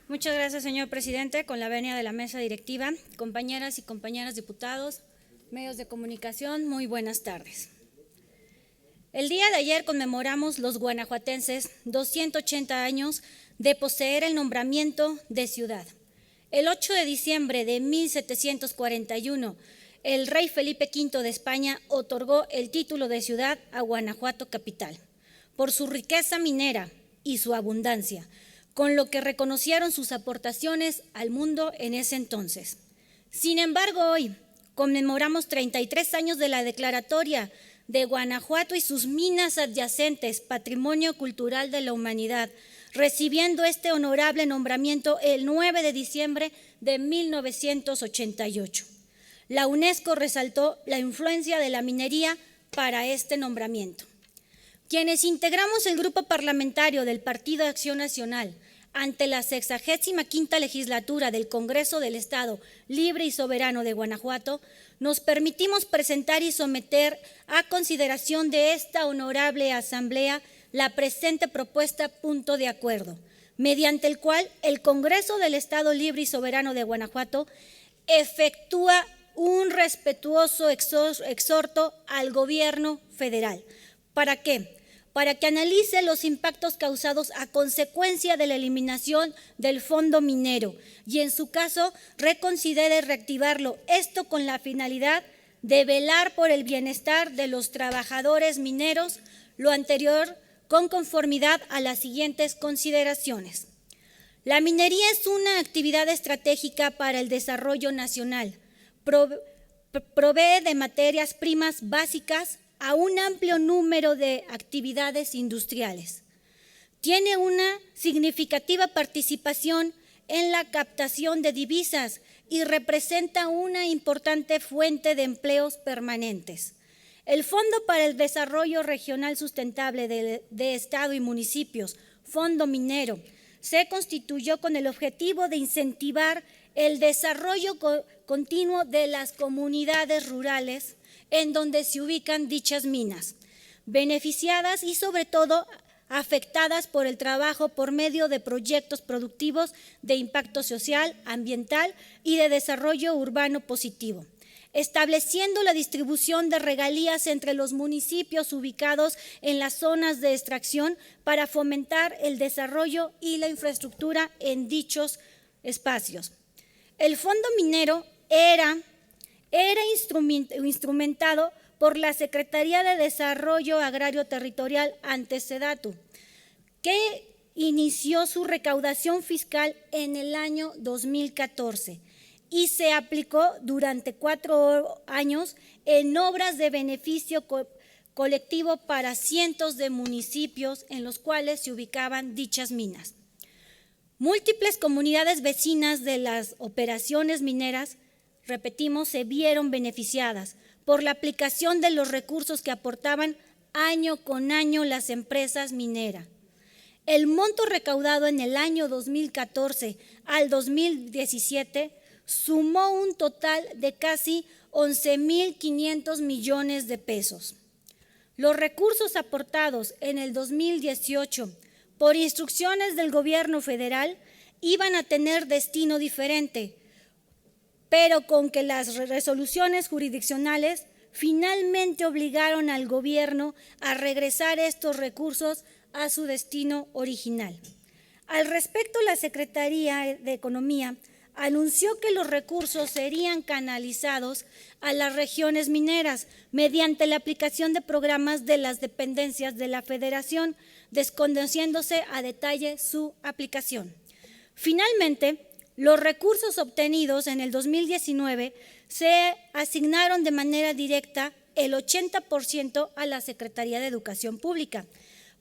Muchas gracias, señor presidente. Con la venia de la mesa directiva, compañeras y compañeros diputados, medios de comunicación, muy buenas tardes. El día de ayer conmemoramos los guanajuatenses 280 años de poseer el nombramiento de ciudad. El 8 de diciembre de 1741, el rey Felipe V de España otorgó el título de ciudad a Guanajuato capital, por su riqueza minera y su abundancia, con lo que reconocieron sus aportaciones al mundo en ese entonces. Sin embargo, hoy conmemoramos 33 años de la declaratoria de Guanajuato y sus minas adyacentes, Patrimonio Cultural de la Humanidad, recibiendo este honorable nombramiento el 9 de diciembre de 1988. La UNESCO resaltó la influencia de la minería para este nombramiento. Quienes integramos el grupo parlamentario del Partido de Acción Nacional ante la 65ª legislatura del Congreso del Estado Libre y Soberano de Guanajuato, nos permitimos presentar y someter a consideración de esta honorable asamblea la presente propuesta punto de acuerdo, mediante el cual el Congreso del Estado Libre y Soberano de Guanajuato efectúa un respetuoso exhorto al Gobierno federal. ¿Para qué? Para que analice los impactos causados a consecuencia de la eliminación del fondo minero y, en su caso, reconsidere reactivarlo, esto con la finalidad de velar por el bienestar de los trabajadores mineros, lo anterior con conformidad a las siguientes consideraciones. La minería es una actividad estratégica para el desarrollo nacional, provee de materias primas básicas a un amplio número de actividades industriales. Tiene una significativa participación en la captación de divisas y representa una importante fuente de empleos permanentes. El Fondo para el Desarrollo Regional Sustentable de Estado y Municipios, Fondo Minero, se constituyó con el objetivo de incentivar el desarrollo continuo de las comunidades rurales en donde se ubican dichas minas, beneficiadas y sobre todo afectadas por el trabajo por medio de proyectos productivos de impacto social, ambiental y de desarrollo urbano positivo, estableciendo la distribución de regalías entre los municipios ubicados en las zonas de extracción para fomentar el desarrollo y la infraestructura en dichos espacios. El fondo minero era instrumentado por la Secretaría de Desarrollo Agrario Territorial ante SEDATU, que inició su recaudación fiscal en el año 2014 y se aplicó durante 4 años en obras de beneficio colectivo para cientos de municipios en los cuales se ubicaban dichas minas. Múltiples comunidades vecinas de las operaciones mineras, repetimos, se vieron beneficiadas por la aplicación de los recursos que aportaban año con año las empresas mineras. El monto recaudado en el año 2014 al 2017 sumó un total de casi 11.500 millones de pesos. Los recursos aportados en el 2018 por instrucciones del Gobierno federal iban a tener destino diferente, pero con que las resoluciones jurisdiccionales finalmente obligaron al Gobierno a regresar estos recursos a su destino original. Al respecto, la Secretaría de Economía anunció que los recursos serían canalizados a las regiones mineras mediante la aplicación de programas de las dependencias de la Federación, desconociéndose a detalle su aplicación. Finalmente, los recursos obtenidos en el 2019 se asignaron de manera directa el 80% a la Secretaría de Educación Pública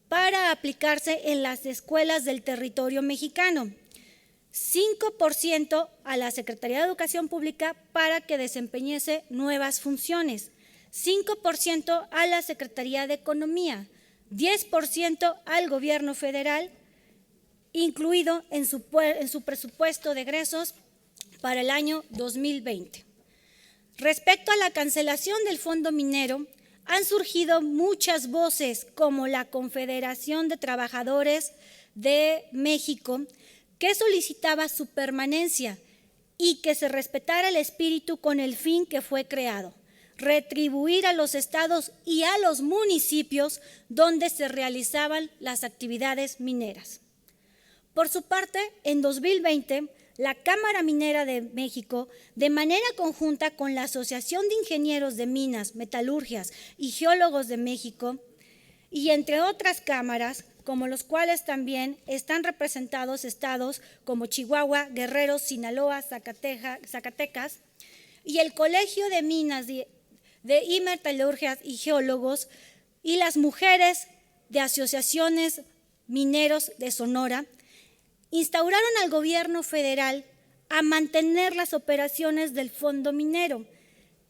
para aplicarse en las escuelas del territorio mexicano, 5% a la Secretaría de Educación Pública para que desempeñase nuevas funciones, 5% a la Secretaría de Economía, 10% al Gobierno federal, incluido en su presupuesto de egresos para el año 2020. Respecto a la cancelación del fondo minero, han surgido muchas voces como la Confederación de Trabajadores de México, que solicitaba su permanencia y que se respetara el espíritu con el fin que fue creado: retribuir a los estados y a los municipios donde se realizaban las actividades mineras. Por su parte, en 2020, la Cámara Minera de México, de manera conjunta con la Asociación de Ingenieros de Minas, Metalurgias y Geólogos de México, y entre otras cámaras, como los cuales también están representados estados como Chihuahua, Guerrero, Sinaloa, Zacatecas, y el Colegio de Minas y Metalurgias y Geólogos, y las mujeres de asociaciones mineros de Sonora, instauraron al gobierno federal a mantener las operaciones del fondo minero,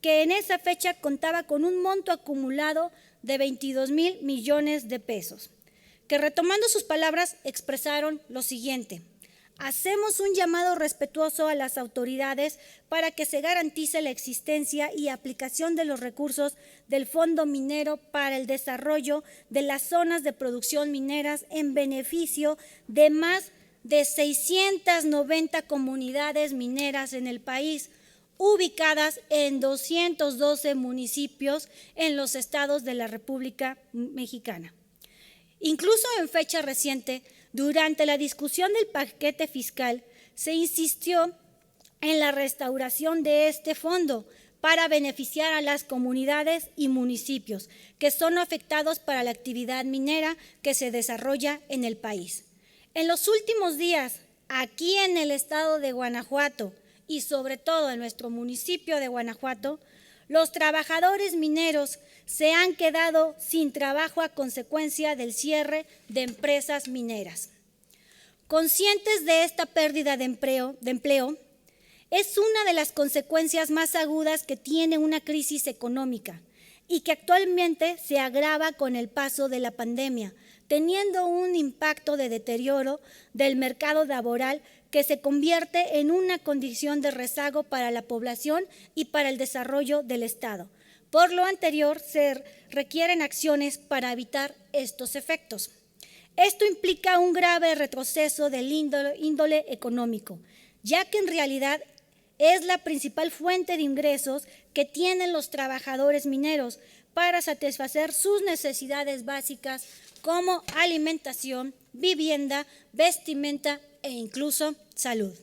que en esa fecha contaba con un monto acumulado de 22,000 millones de pesos, que, retomando sus palabras, expresaron lo siguiente: hacemos un llamado respetuoso a las autoridades para que se garantice la existencia y aplicación de los recursos del fondo minero para el desarrollo de las zonas de producción mineras en beneficio de más de 690 comunidades mineras en el país, ubicadas en 212 municipios en los estados de la República Mexicana. Incluso en fecha reciente, durante la discusión del paquete fiscal, se insistió en la restauración de este fondo para beneficiar a las comunidades y municipios que son afectados para la actividad minera que se desarrolla en el país. En los últimos días, aquí en el estado de Guanajuato y sobre todo en nuestro municipio de Guanajuato, los trabajadores mineros se han quedado sin trabajo a consecuencia del cierre de empresas mineras. Conscientes de esta pérdida de empleo, es una de las consecuencias más agudas que tiene una crisis económica y que actualmente se agrava con el paso de la pandemia, teniendo un impacto de deterioro del mercado laboral que se convierte en una condición de rezago para la población y para el desarrollo del Estado. Por lo anterior, se requieren acciones para evitar estos efectos. Esto implica un grave retroceso del índole económico, ya que en realidad es la principal fuente de ingresos que tienen los trabajadores mineros para satisfacer sus necesidades básicas como alimentación, vivienda, vestimenta e incluso salud.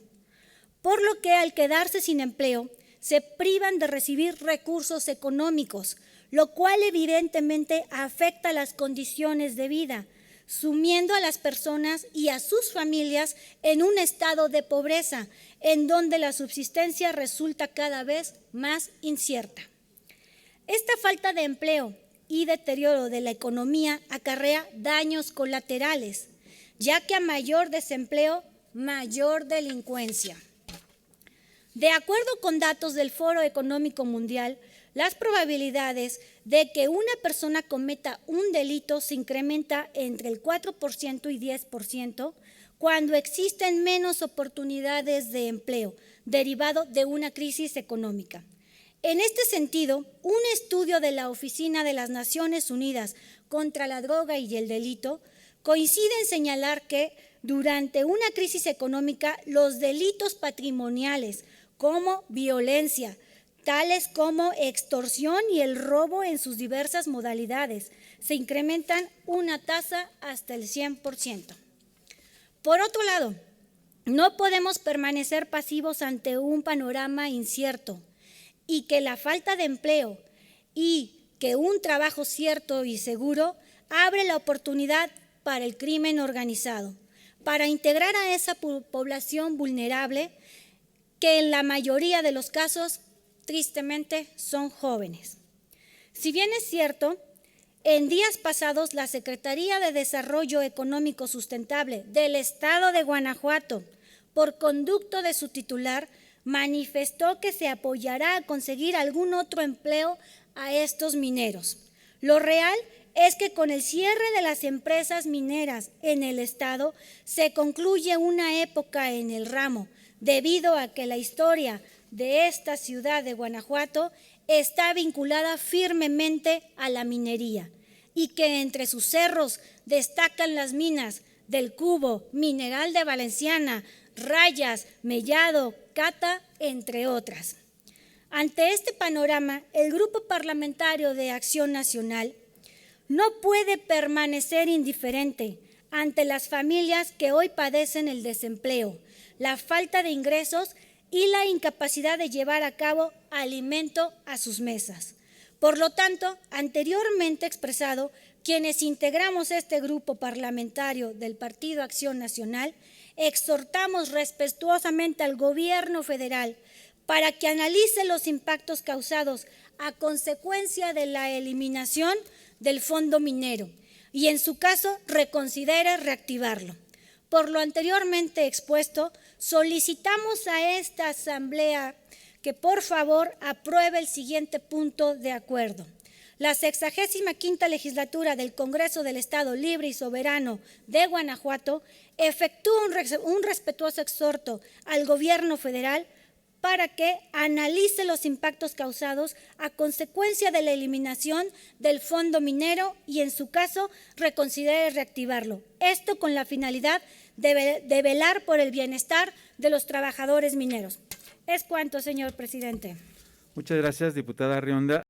Por lo que al quedarse sin empleo, se privan de recibir recursos económicos, lo cual evidentemente afecta las condiciones de vida, sumiendo a las personas y a sus familias en un estado de pobreza, en donde la subsistencia resulta cada vez más incierta. Esta falta de empleo y deterioro de la economía acarrea daños colaterales, ya que a mayor desempleo, mayor delincuencia. De acuerdo con datos del Foro Económico Mundial, las probabilidades de que una persona cometa un delito se incrementa entre el 4% y 10% cuando existen menos oportunidades de empleo derivado de una crisis económica. En este sentido, un estudio de la Oficina de las Naciones Unidas contra la Droga y el Delito coincide en señalar que durante una crisis económica los delitos patrimoniales como violencia, tales como extorsión y el robo en sus diversas modalidades, se incrementan una tasa hasta el 100%. Por otro lado, no podemos permanecer pasivos ante un panorama incierto y que la falta de empleo y que un trabajo cierto y seguro abre la oportunidad para el crimen organizado, para integrar a esa población vulnerable que en la mayoría de los casos, tristemente, son jóvenes. Si bien es cierto, en días pasados la Secretaría de Desarrollo Económico Sustentable del Estado de Guanajuato, por conducto de su titular, manifestó que se apoyará a conseguir algún otro empleo a estos mineros. Lo real es que con el cierre de las empresas mineras en el estado se concluye una época en el ramo, debido a que la historia de esta ciudad de Guanajuato está vinculada firmemente a la minería y que entre sus cerros destacan las minas del Cubo, Mineral de Valenciana, Rayas, Mellado, Cata, entre otras. Ante este panorama, el Grupo Parlamentario de Acción Nacional no puede permanecer indiferente ante las familias que hoy padecen el desempleo, la falta de ingresos y la incapacidad de llevar a cabo alimento a sus mesas. Por lo tanto, anteriormente expresado, quienes integramos este grupo parlamentario del Partido Acción Nacional, exhortamos respetuosamente al Gobierno federal para que analice los impactos causados a consecuencia de la eliminación del fondo minero y, en su caso, reconsidere reactivarlo. Por lo anteriormente expuesto, solicitamos a esta Asamblea que por favor apruebe el siguiente punto de acuerdo. La 65ª legislatura del Congreso del Estado Libre y Soberano de Guanajuato efectúa un respetuoso exhorto al Gobierno federal para que analice los impactos causados a consecuencia de la eliminación del fondo minero y, en su caso, reconsidere reactivarlo. Esto con la finalidad de velar por el bienestar de los trabajadores mineros. Es cuanto, señor presidente. Muchas gracias, diputada Rionda.